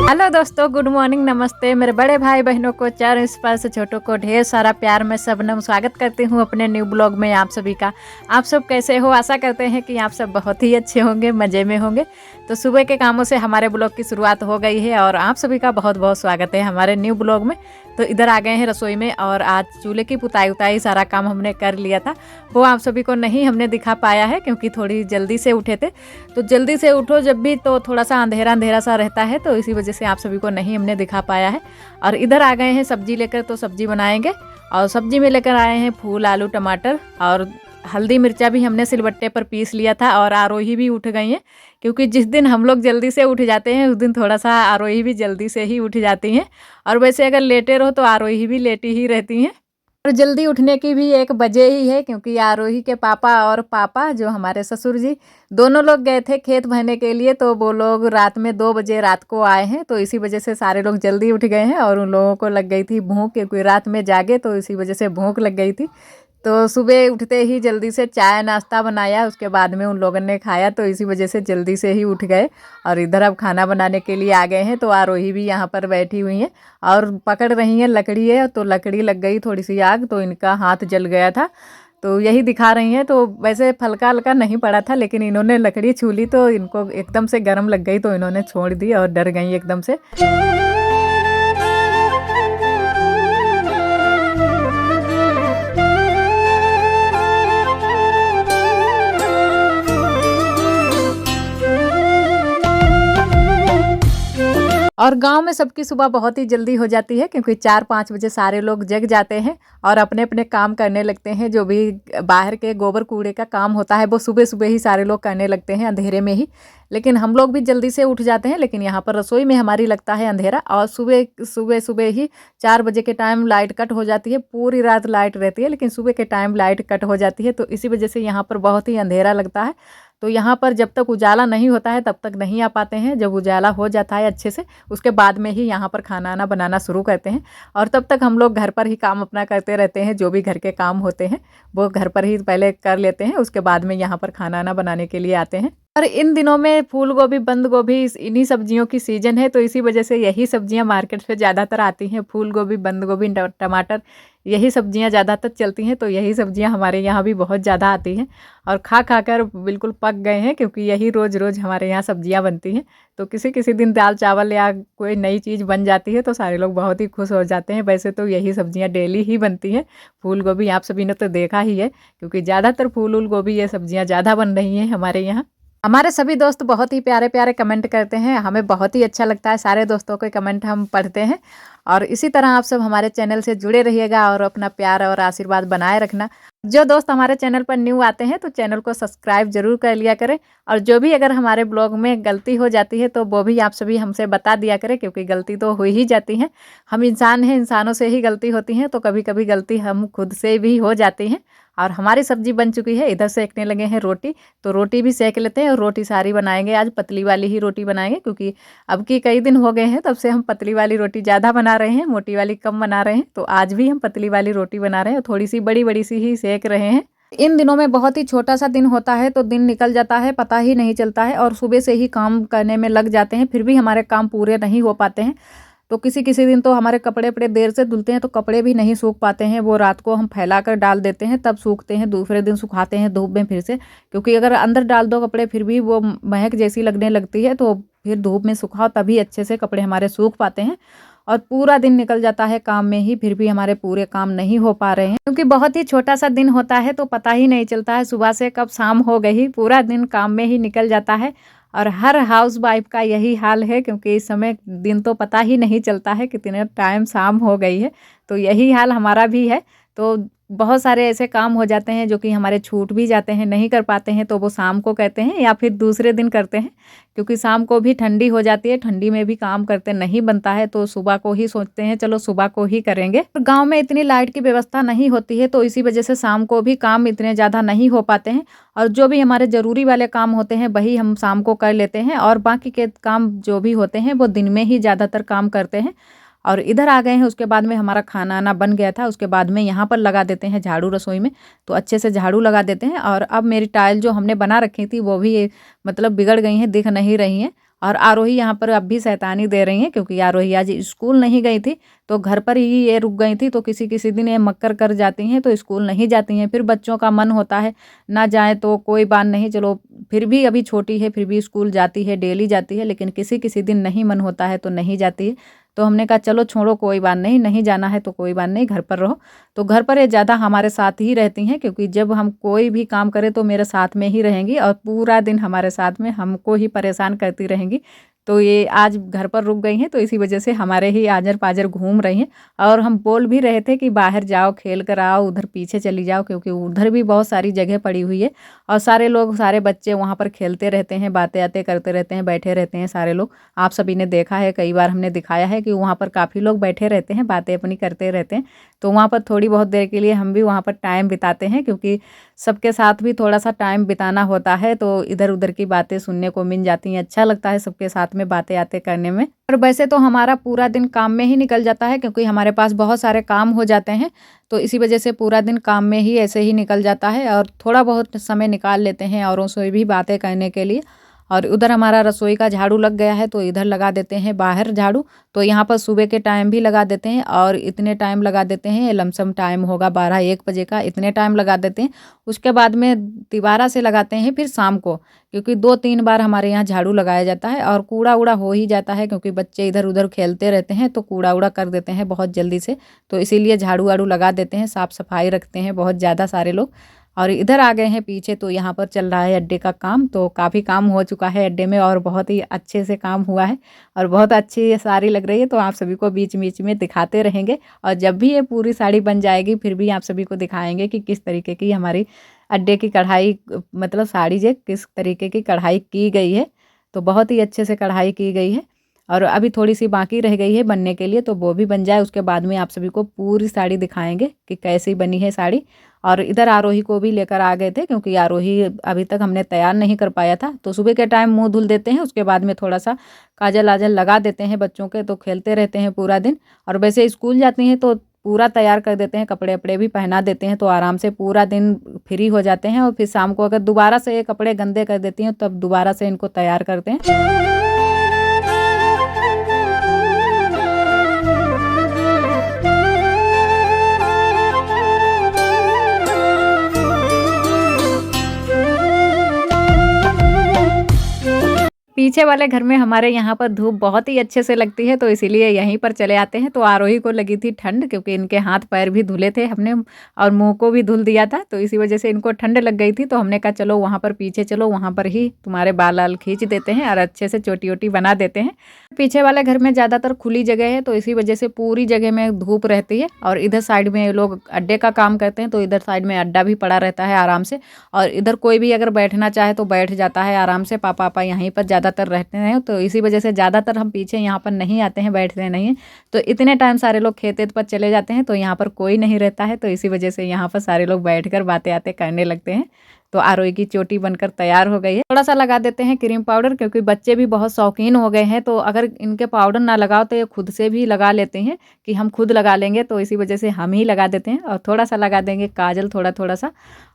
Hello दोस्तों, good morning, नमस्ते। मेरे बड़े भाई बहनों को, चरण स्पर्श छोटों को ढेर सारा प्यार। मैं सबनम स्वागत करती हूँ अपने न्यू ब्लॉग में आप सभी का। आप सब कैसे हो? आशा करते हैं कि आप सब बहुत ही अच्छे होंगे, मज़े में होंगे। तो सुबह के कामों से हमारे ब्लॉग की शुरुआत हो गई है और आप सभी का बहुत बहुत स्वागत है हमारे न्यू ब्लॉग में। तो इधर आ गए हैं रसोई में और आज चूल्हे की पुताई उताई सारा काम हमने कर लिया था। वो आप सभी को नहीं हमने दिखा पाया है क्योंकि थोड़ी जल्दी से उठे थे। तो जल्दी से उठो जब भी तो थोड़ा सा अंधेरा अंधेरा सा रहता है, तो इसी वजह से आप सभी को नहीं हमने दिखा पाया है। और इधर आ गए हैं सब्जी लेकर, तो सब्जी बनाएंगे। और सब्जी में लेकर आए हैं फूल, आलू, टमाटर और हल्दी मिर्चा भी हमने सिलबट्टे पर पीस लिया था। और आरोही भी उठ गई हैं क्योंकि जिस दिन हम लोग जल्दी से उठ जाते हैं उस दिन थोड़ा सा आरोही भी जल्दी से ही उठ जाती हैं। और वैसे अगर लेटे रहो तो आरोही भी लेटी ही रहती हैं। और जल्दी उठने की भी एक वजह ही है क्योंकि आरोही के पापा और पापा जो हमारे ससुर जी दोनों लोग गए थे खेत बहने के लिए। तो वो लोग रात में 2 बजे रात को आए हैं, तो इसी वजह से सारे लोग जल्दी उठ गए हैं। और उन लोगों को लग गई थी भूख क्योंकि रात में जागे, तो इसी वजह से भूख लग गई थी। तो सुबह उठते ही जल्दी से चाय नाश्ता बनाया, उसके बाद में उन लोगों ने खाया, तो इसी वजह से जल्दी से ही उठ गए। और इधर अब खाना बनाने के लिए आ गए हैं। तो आरोही भी यहाँ पर बैठी हुई हैं और पकड़ रही हैं लकड़ी है, तो लकड़ी लग गई थोड़ी सी आग, तो इनका हाथ जल गया था। तो यही दिखा रही हैं। तो वैसे हल्का हल्का नहीं पड़ा था, लेकिन इन्होंने लकड़ी छू ली तो इनको एकदम से गर्म लग गई, तो इन्होंने छोड़ दी और डर गई एकदम से। और गांव में सबकी सुबह बहुत ही जल्दी हो जाती है क्योंकि 4-5 बजे सारे लोग जग जाते हैं और अपने अपने काम करने लगते हैं। जो भी बाहर के गोबर कूड़े का काम होता है वो सुबह सुबह ही सारे लोग करने लगते हैं, अंधेरे में ही। लेकिन हम लोग भी जल्दी से उठ जाते हैं, लेकिन यहाँ पर रसोई में हमारी लगता है अंधेरा। और सुबह सुबह सुबह ही 4 बजे के टाइम लाइट कट हो जाती है। पूरी रात लाइट रहती है लेकिन सुबह के टाइम लाइट कट हो जाती है, तो इसी वजह से यहाँ पर बहुत ही अंधेरा लगता है। तो यहाँ पर जब तक उजाला नहीं होता है तब तक नहीं आ पाते हैं। जब उजाला हो जाता है अच्छे से उसके बाद में ही यहाँ पर खाना आना बनाना शुरू करते हैं। और तब तक हम लोग घर पर ही काम अपना करते रहते हैं। जो भी घर के काम होते हैं वो घर पर ही पहले कर लेते हैं, उसके बाद में यहाँ पर खाना आना बनाने के लिए आते हैं। और इन दिनों में फूल गोभी, बंद गोभी, इन्हीं सब्जियों की सीजन है, तो इसी वजह से यही सब्जियां मार्केट से ज़्यादातर आती हैं। फूल गोभी, बंद गोभी, टमाटर, यही सब्जियां ज़्यादातर चलती हैं। तो यही सब्जियां हमारे यहाँ भी बहुत ज़्यादा आती हैं और खा खा कर बिल्कुल पक गए हैं क्योंकि यही रोज़ रोज़ हमारे यहाँ सब्जियां बनती हैं। तो किसी किसी दिन दाल चावल या कोई नई चीज़ बन जाती है तो सारे लोग बहुत ही खुश हो जाते हैं। वैसे तो यही सब्जियां डेली ही बनती हैं। फूल गोभी आप सभी ने तो देखा ही है क्योंकि ज़्यादातर फूल गोभी ये सब्जियां ज़्यादा बन रही हैं हमारे यहाँ। हमारे सभी दोस्त बहुत ही प्यारे प्यारे कमेंट करते हैं, हमें बहुत ही अच्छा लगता है। सारे दोस्तों के कमेंट हम पढ़ते हैं और इसी तरह आप सब हमारे चैनल से जुड़े रहिएगा और अपना प्यार और आशीर्वाद बनाए रखना। जो दोस्त हमारे चैनल पर न्यू आते हैं तो चैनल को सब्सक्राइब जरूर कर लिया करें। और जो भी अगर हमारे ब्लॉग में गलती हो जाती है तो वो भी आप सभी हमसे बता दिया करें क्योंकि गलती तो हो ही जाती है। हम इंसान हैं, इंसानों से ही गलती होती है, तो कभी कभी गलती हम खुद से भी हो जाती हैं। और हमारी सब्जी बन चुकी है, इधर सेकने लगे हैं रोटी, तो रोटी भी सेक लेते हैं। और रोटी सारी बनाएंगे, आज पतली वाली ही रोटी बनाएंगे क्योंकि अब की कई दिन हो गए हैं तब से हम पतली वाली रोटी ज़्यादा बना रहे हैं, मोटी वाली कम बना रहे हैं। तो आज भी हम पतली वाली रोटी बना रहे हैं, थोड़ी सी बड़ी बड़ी सी ही सेक रहे हैं। इन दिनों में बहुत ही छोटा सा दिन होता है तो दिन निकल जाता है, पता ही नहीं चलता है। और सुबह से ही काम करने में लग जाते हैं, फिर भी हमारे काम पूरे नहीं हो पाते हैं। तो किसी किसी दिन तो हमारे कपड़े बड़े देर से धुलते हैं तो कपड़े भी नहीं सूख पाते हैं। वो रात को हम फैला कर डाल देते हैं, तब सूखते हैं। दूसरे दिन सुखाते हैं धूप में फिर से, क्योंकि अगर अंदर डाल दो कपड़े फिर भी वो महक जैसी लगने लगती है, तो फिर धूप में सुखाओ तभी अच्छे से कपड़े हमारे सूख पाते हैं। और पूरा दिन निकल जाता है काम में ही, फिर भी हमारे पूरे काम नहीं हो पा रहे हैं क्योंकि बहुत ही छोटा सा दिन होता है तो पता ही नहीं चलता है सुबह से कब शाम हो गई, पूरा दिन काम में ही निकल जाता है। और हर हाउस वाइफ का यही हाल है क्योंकि इस समय दिन तो पता ही नहीं चलता है कितने टाइम शाम हो गई है। तो यही हाल हमारा भी है। तो बहुत सारे ऐसे काम हो जाते हैं जो कि हमारे छूट भी जाते हैं, नहीं कर पाते हैं, तो वो शाम को कहते हैं या फिर दूसरे दिन करते हैं क्योंकि शाम को भी ठंडी हो जाती है, ठंडी में भी काम करते नहीं बनता है, तो सुबह को ही सोचते हैं चलो सुबह को ही करेंगे। गांव में इतनी लाइट की व्यवस्था नहीं होती है तो इसी वजह से शाम को भी काम इतने ज़्यादा नहीं हो पाते हैं। और जो भी हमारे ज़रूरी वाले काम होते हैं वही हम शाम को कर लेते हैं और बाकी के काम जो भी होते हैं वो दिन में ही ज़्यादातर काम करते हैं। और इधर आ गए हैं, उसके बाद में हमारा खाना आना बन गया था, उसके बाद में यहाँ पर लगा देते हैं झाड़ू रसोई में, तो अच्छे से झाड़ू लगा देते हैं। और अब मेरी टाइल जो हमने बना रखी थी वो भी मतलब बिगड़ गई हैं, दिख नहीं रही हैं। और आरोही यहाँ पर अब भी शैतानी दे रही हैं, क्योंकि आरोही आज स्कूल नहीं गई थी तो घर पर ही ये रुक गई थी। तो किसी किसी दिन ये मक्कर कर जाती हैं तो स्कूल नहीं जाती हैं। फिर बच्चों का मन होता है ना जाए तो कोई बात नहीं, चलो फिर भी अभी छोटी है, फिर भी स्कूल जाती है, डेली जाती है, लेकिन किसी किसी दिन नहीं मन होता है तो नहीं जाती है। तो हमने कहा चलो छोड़ो, कोई बात नहीं, नहीं जाना है तो कोई बात नहीं, घर पर रहो। तो घर पर ये ज़्यादा हमारे साथ ही रहती हैं, क्योंकि जब हम कोई भी काम करें तो मेरे साथ में ही रहेंगी और पूरा दिन हमारे साथ में हमको ही परेशान करती रहेंगी। तो ये आज घर पर रुक गई हैं तो इसी वजह से हमारे ही आजर पाजर घूम रही हैं। और हम बोल भी रहे थे कि बाहर जाओ, खेल कर आओ, उधर पीछे चली जाओ, क्योंकि उधर भी बहुत सारी जगह पड़ी हुई है और सारे लोग, सारे बच्चे वहाँ पर खेलते रहते हैं, बातें आते करते रहते हैं, बैठे रहते हैं सारे लोग। आप सभी ने देखा है, कई बार हमने दिखाया है कि वहाँ पर काफ़ी लोग बैठे रहते हैं, बातें अपनी करते रहते हैं। तो वहाँ पर थोड़ी बहुत देर के लिए हम भी वहाँ पर टाइम बिताते हैं, क्योंकि सबके साथ भी थोड़ा सा टाइम बिताना होता है तो इधर उधर की बातें सुनने को मिल जाती हैं, अच्छा लगता है सबके साथ में बातें आते करने में। और वैसे तो हमारा पूरा दिन काम में ही निकल जाता है, क्योंकि हमारे पास बहुत सारे काम हो जाते हैं, तो इसी वजह से पूरा दिन काम में ही ऐसे ही निकल जाता है। और थोड़ा बहुत समय निकाल लेते हैं औरों से भी बातें करने के लिए। और उधर हमारा रसोई का झाड़ू लग गया है तो इधर लगा देते हैं बाहर झाड़ू। तो यहाँ पर सुबह के टाइम भी लगा देते हैं और इतने टाइम लगा देते हैं, लमसम टाइम होगा 12-1 बजे का, इतने टाइम लगा देते हैं। उसके बाद में दोबारा से लगाते हैं फिर शाम को, क्योंकि 2-3 बार हमारे यहाँ झाड़ू लगाया जाता है। और कूड़ा उड़ा हो ही जाता है, क्योंकि बच्चे इधर उधर खेलते रहते हैं तो कूड़ा उड़ा कर देते हैं बहुत जल्दी से। तो इसीलिए झाड़ू वाड़ू लगा देते हैं, साफ़ सफाई रखते हैं बहुत ज़्यादा सारे लोग। और इधर आ गए हैं पीछे, तो यहाँ पर चल रहा है अड्डे का काम। तो काफ़ी काम हो चुका है अड्डे में और बहुत ही अच्छे से काम हुआ है और बहुत अच्छी साड़ी लग रही है। तो आप सभी को बीच बीच में दिखाते रहेंगे और जब भी ये पूरी साड़ी बन जाएगी फिर भी आप सभी को दिखाएंगे कि किस तरीके की हमारी अड्डे की कढ़ाई, मतलब साड़ी जे किस तरीके की कढ़ाई की गई है। तो बहुत ही अच्छे से कढ़ाई की गई है और अभी थोड़ी सी बाकी रह गई है बनने के लिए, तो वो भी बन जाए उसके बाद में आप सभी को पूरी साड़ी दिखाएंगे कि कैसी बनी है साड़ी। और इधर आरोही को भी लेकर आ गए थे, क्योंकि आरोही अभी तक हमने तैयार नहीं कर पाया था। तो सुबह के टाइम मुंह धुल देते हैं, उसके बाद में थोड़ा सा काजल आजल लगा देते हैं बच्चों के, तो खेलते रहते हैं पूरा दिन। और वैसे स्कूल जाती हैं तो पूरा तैयार कर देते हैं, कपड़े वपड़े भी पहना देते हैं, तो आराम से पूरा दिन फ्री हो जाते हैं। और फिर शाम को अगर दोबारा से ये कपड़े गंदे कर देती हैं तब दोबारा से इनको तैयार करते हैं। पीछे वाले घर में हमारे यहाँ पर धूप बहुत ही अच्छे से लगती है, तो इसीलिए यहीं पर चले आते हैं। तो आरोही को लगी थी ठंड, क्योंकि इनके हाथ पैर भी धुले थे हमने और मुंह को भी धुल दिया था, तो इसी वजह से इनको ठंड लग गई थी। तो हमने कहा चलो वहाँ पर पीछे चलो, वहाँ पर ही तुम्हारे बाल वाल खींच देते हैं और अच्छे से चोटी वोटी बना देते हैं। पीछे वाले घर में ज़्यादातर खुली जगह है, तो इसी वजह से पूरी जगह में धूप रहती है। और इधर साइड में लोग अड्डे का काम करते हैं, तो इधर साइड में अड्डा भी पड़ा रहता है आराम से। और इधर कोई भी अगर बैठना चाहे तो बैठ जाता है आराम से, पापा यहीं पर ज़्यादातर रहते हैं। तो इसी वजह से ज़्यादातर हम पीछे यहाँ पर नहीं आते हैं, बैठते नहीं हैं। तो इतने टाइम सारे लोग खेत पर चले जाते हैं, तो यहाँ पर कोई नहीं रहता है, तो इसी वजह से यहाँ पर सारे लोग बैठकर बातें आते करने लगते हैं। तो आरोही की चोटी बनकर तैयार हो गई है। थोड़ा सा लगा देते हैं क्रीम पाउडर, क्योंकि बच्चे भी बहुत शौकीन हो गए हैं, तो अगर इनके पाउडर ना लगाओ तो ये खुद से भी लगा लेते हैं कि हम खुद लगा लेंगे, तो इसी वजह से हम ही लगा देते हैं। और थोड़ा सा लगा देंगे काजल, थोड़ा थोड़ा सा।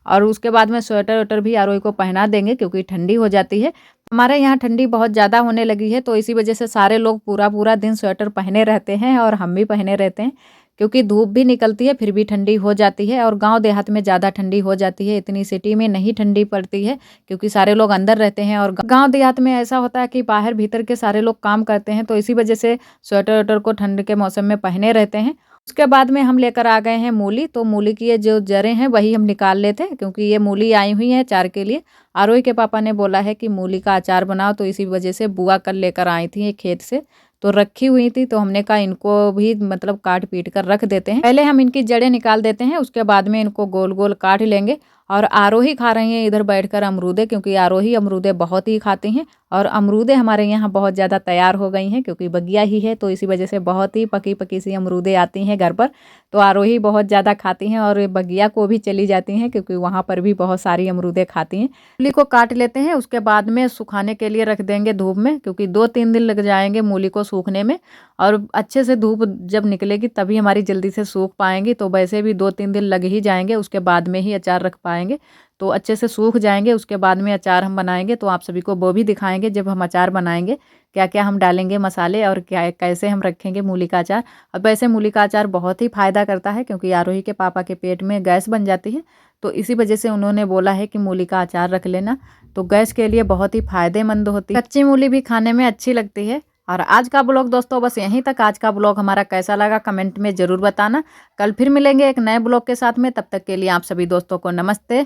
और उसके बाद में स्वेटर वेटर भी आरोही को पहना देंगे, क्योंकि ठंडी हो जाती है। हमारे यहाँ ठंडी बहुत ज़्यादा होने लगी है, तो इसी वजह से सारे लोग पूरा पूरा दिन स्वेटर पहने रहते हैं और हम भी पहने रहते हैं, क्योंकि धूप भी निकलती है फिर भी ठंडी हो जाती है। और गांव देहात में ज़्यादा ठंडी हो जाती है, इतनी सिटी में नहीं ठंडी पड़ती है, क्योंकि सारे लोग अंदर रहते हैं। और गांव देहात में ऐसा होता है कि बाहर भीतर के सारे लोग काम करते हैं, तो इसी वजह से स्वेटर वेटर को ठंड के मौसम में पहने रहते हैं। उसके बाद में हम लेकर आ गए हैं मूली। तो मूली की ये जो जड़ें हैं वही हम निकाल लेते हैं, क्योंकि ये मूली आई हुई है अचार के लिए। आरोही के पापा ने बोला है कि मूली का अचार बनाओ, तो इसी वजह से बुआ कल लेकर आई थी खेत से, तो रखी हुई थी। तो हमने कहा इनको भी मतलब काट पीट कर रख देते हैं। पहले हम इनकी जड़ें निकाल देते हैं, उसके बाद में इनको गोल गोल काट लेंगे। और आरोही खा रही हैं इधर बैठकर अमरूदे, क्योंकि आरोही अमरूदे बहुत ही खाती हैं। और अमरूदे हमारे यहाँ बहुत ज़्यादा तैयार हो गई हैं, क्योंकि बगिया ही है, तो इसी वजह से बहुत ही पकी पकी सी अमरूदे आती हैं घर पर। तो आरोही बहुत ज़्यादा खाती हैं और बगिया को भी चली जाती हैं, क्योंकि वहाँ पर भी बहुत सारी अमरूदे खाती हैं। मूली को काट लेते हैं, उसके बाद में सुखाने के लिए रख देंगे धूप में, क्योंकि 2-3 दिन लग जाएंगे मूली को सूखने में। और अच्छे से धूप जब निकलेगी तभी हमारी जल्दी से सूख पाएंगी, तो वैसे भी 2-3 दिन लग ही जाएंगे, उसके बाद में ही अचार रख पाएंगे। दिखाएंगे। तो अच्छे से सूख जाएंगे, उसके बाद में अचार हम बनाएंगे, तो आप सभी को वो भी दिखाएंगे जब हम अचार बनाएंगे क्या क्या हम डालेंगे मसाले और क्या कैसे हम रखेंगे मूली का अचार। अब वैसे मूली का अचार बहुत ही फ़ायदा करता है, क्योंकि आरोही के पापा के पेट में गैस बन जाती है, तो इसी वजह से उन्होंने बोला है कि मूली का अचार रख लेना, तो गैस के लिए बहुत ही फ़ायदेमंद होती है। कच्ची मूली भी खाने में अच्छी लगती है। और आज का ब्लॉग दोस्तों बस यहीं तक। आज का ब्लॉग हमारा कैसा लगा कमेंट में ज़रूर बताना। कल फिर मिलेंगे एक नए ब्लॉग के साथ में, तब तक के लिए आप सभी दोस्तों को नमस्ते।